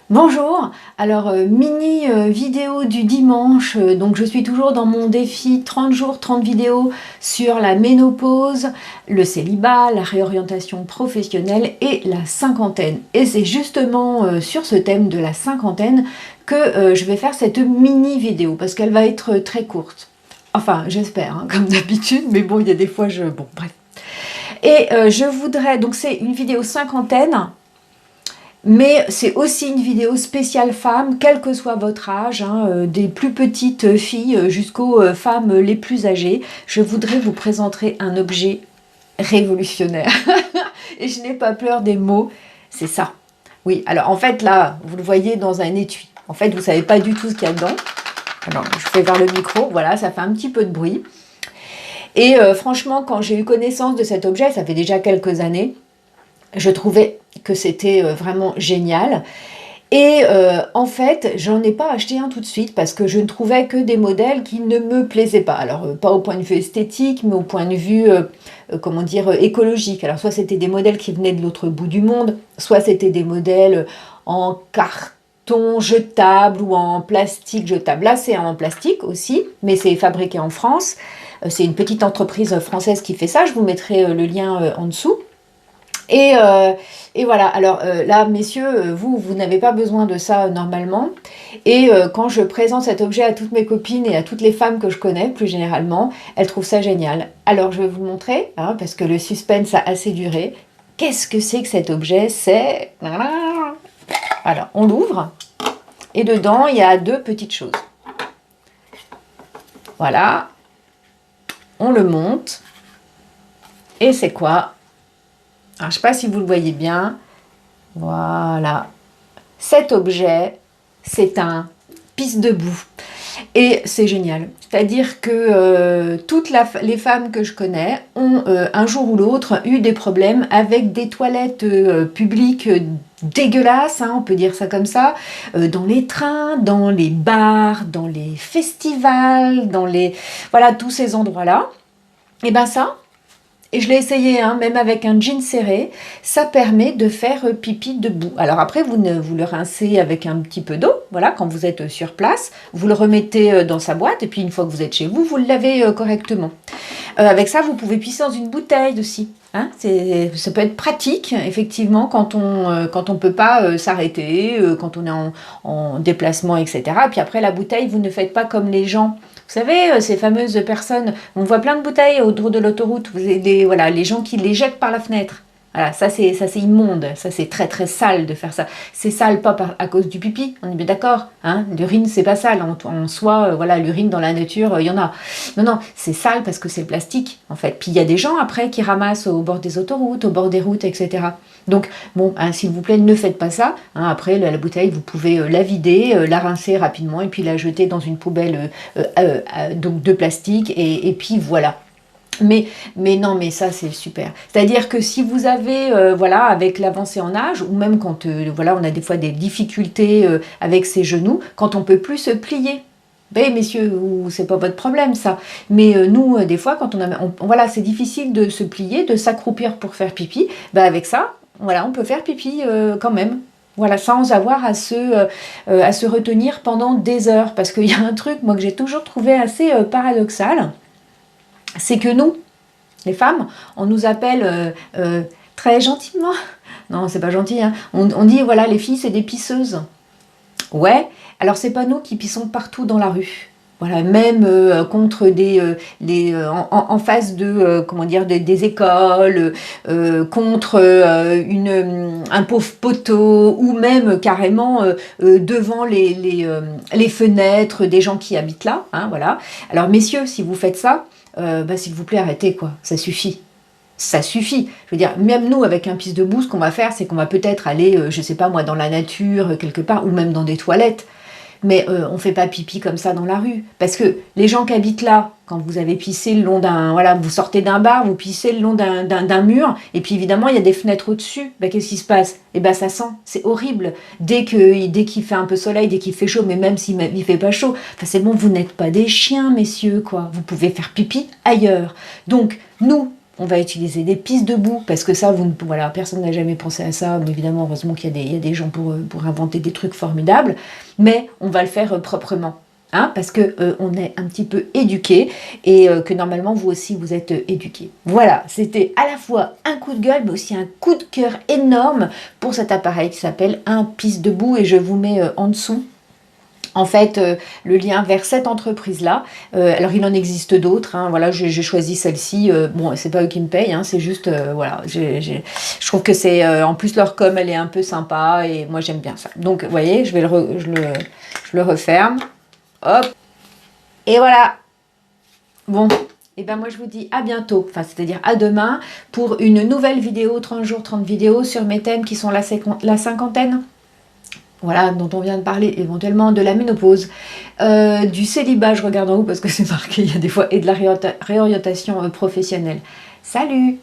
Bonjour, alors mini vidéo du dimanche, donc je suis toujours dans mon défi 30 jours, 30 vidéos sur la ménopause, le célibat, la réorientation professionnelle et la cinquantaine. Et c'est justement sur ce thème de la cinquantaine que je vais faire cette mini vidéo parce qu'elle va être très courte. Enfin, j'espère, hein, comme d'habitude, mais bon, il y a des fois Bon, bref. Et je voudrais, donc c'est une vidéo cinquantaine, mais c'est aussi une vidéo spéciale femmes, quel que soit votre âge, hein, des plus petites filles jusqu'aux femmes les plus âgées. Je voudrais vous présenter un objet révolutionnaire. Et je n'ai pas peur des mots, c'est ça. Oui, alors en fait là, vous le voyez dans un étui. En fait, vous ne savez pas du tout ce qu'il y a dedans. Alors, je fais vers le micro, voilà, ça fait un petit peu de bruit. Et franchement, quand j'ai eu connaissance de cet objet, ça fait déjà quelques années, je trouvais que c'était vraiment génial. Et en fait, j'en ai pas acheté un tout de suite parce que je ne trouvais que des modèles qui ne me plaisaient pas. Alors, pas au point de vue esthétique, mais au point de vue, comment dire, écologique. Alors, soit c'était des modèles qui venaient de l'autre bout du monde, soit c'était des modèles en carton jetable ou en plastique jetable. Là, c'est en plastique aussi, mais c'est fabriqué en France. C'est une petite entreprise française qui fait ça. Je vous mettrai le lien en dessous. Et voilà, alors là, messieurs, vous n'avez pas besoin de ça normalement. Et quand je présente cet objet à toutes mes copines et à toutes les femmes que je connais, plus généralement, elles trouvent ça génial. Alors je vais vous le montrer, hein, parce que le suspense a assez duré. Qu'est-ce que c'est que cet objet? C'est... Alors, on l'ouvre, et dedans, il y a deux petites choses. Voilà, on le monte, et c'est quoi? Alors, je ne sais pas si vous le voyez bien. Voilà. Cet objet, c'est un pisse debout. Et c'est génial. C'est-à-dire que toutes les femmes que je connais ont un jour ou l'autre eu des problèmes avec des toilettes publiques dégueulasses, hein, on peut dire ça comme ça, dans les trains, dans les bars, dans les festivals, dans les... Voilà, tous ces endroits-là. Et ben ça... Et je l'ai essayé, hein, même avec un jean serré, ça permet de faire pipi debout. Alors après, vous le rincez avec un petit peu d'eau, voilà, quand vous êtes sur place, vous le remettez dans sa boîte, et puis une fois que vous êtes chez vous, vous le lavez correctement. Avec ça, vous pouvez pisser dans une bouteille aussi. Hein, ça peut être pratique, effectivement, quand on peut pas s'arrêter, quand on est en déplacement, etc. Puis après, la bouteille, vous ne faites pas comme les gens. Vous savez, ces fameuses personnes, on voit plein de bouteilles autour de l'autoroute, voilà, les gens qui les jettent par la fenêtre. Voilà, ça c'est immonde, ça c'est très très sale de faire ça. C'est sale pas à cause du pipi, on est bien d'accord, hein? L'urine c'est pas sale, en soi, voilà, l'urine dans la nature, il y en a. Non, non, c'est sale parce que c'est le plastique, en fait. Puis il y a des gens après qui ramassent au bord des autoroutes, au bord des routes, etc. Donc, bon, hein, s'il vous plaît, ne faites pas ça. Hein, après, la bouteille, vous pouvez la vider, la rincer rapidement et puis la jeter dans une poubelle donc de plastique et puis voilà. Mais non, mais ça c'est super. C'est-à-dire que si vous avez, voilà, avec l'avancée en âge, ou même quand, voilà, on a des fois des difficultés avec ses genoux, quand on peut plus se plier. Ben messieurs, c'est pas votre problème ça. Mais nous, des fois, quand voilà, c'est difficile de se plier, de s'accroupir pour faire pipi. Ben avec ça, voilà, on peut faire pipi quand même. Voilà, sans avoir à se retenir pendant des heures. Parce qu'il y a un truc, moi, que j'ai toujours trouvé assez paradoxal, c'est que nous, les femmes, on nous appelle très gentiment, non c'est pas gentil, hein, on dit voilà les filles c'est des pisseuses. Ouais, alors c'est pas nous qui pissons partout dans la rue. Voilà, même contre en face de comment dire des écoles, contre un pauvre poteau ou même carrément devant les fenêtres des gens qui habitent là. Hein, voilà. Alors messieurs, si vous faites ça, bah, s'il vous plaît arrêtez quoi, ça suffit. Ça suffit. Je veux dire, même nous, avec un pisse debout, ce qu'on va faire, c'est qu'on va peut-être aller, je sais pas moi, dans la nature, quelque part, ou même dans des toilettes. Mais on fait pas pipi comme ça dans la rue. Parce que les gens qui habitent là, quand vous avez pissé le long d'un... Voilà, vous sortez d'un bar, vous pissez le long d'un mur, et puis évidemment, il y a des fenêtres au-dessus. Ben, qu'est-ce qui se passe? Eh ben, ça sent. C'est horrible. Dès qu'il fait un peu soleil, dès qu'il fait chaud, mais même s'il ne fait pas chaud, enfin, c'est bon, vous n'êtes pas des chiens, messieurs, quoi. Vous pouvez faire pipi ailleurs. Donc, nous, on va utiliser des pistes debout, parce que ça, voilà, personne n'a jamais pensé à ça, mais évidemment, heureusement qu'il y a des gens pour inventer des trucs formidables, mais on va le faire proprement. Hein, parce que on est un petit peu éduqué et que normalement vous aussi vous êtes éduqué. Voilà, c'était à la fois un coup de gueule mais aussi un coup de cœur énorme pour cet appareil qui s'appelle un pisse debout et je vous mets en dessous en fait le lien vers cette entreprise là. Alors il en existe d'autres, hein, voilà, j'ai choisi celle-ci, bon c'est pas eux qui me payent, hein, c'est juste voilà, je trouve que c'est en plus leur com elle est un peu sympa et moi j'aime bien ça. Donc vous voyez, je le referme. Hop, et voilà. Bon, et ben moi je vous dis à bientôt, enfin c'est-à-dire à demain pour une nouvelle vidéo, 30 jours, 30 vidéos sur mes thèmes qui sont la cinquantaine. Voilà, dont on vient de parler éventuellement, de la ménopause, du célibat, je regarde en haut parce que c'est marqué, il y a des fois, et de la réorientation professionnelle. Salut!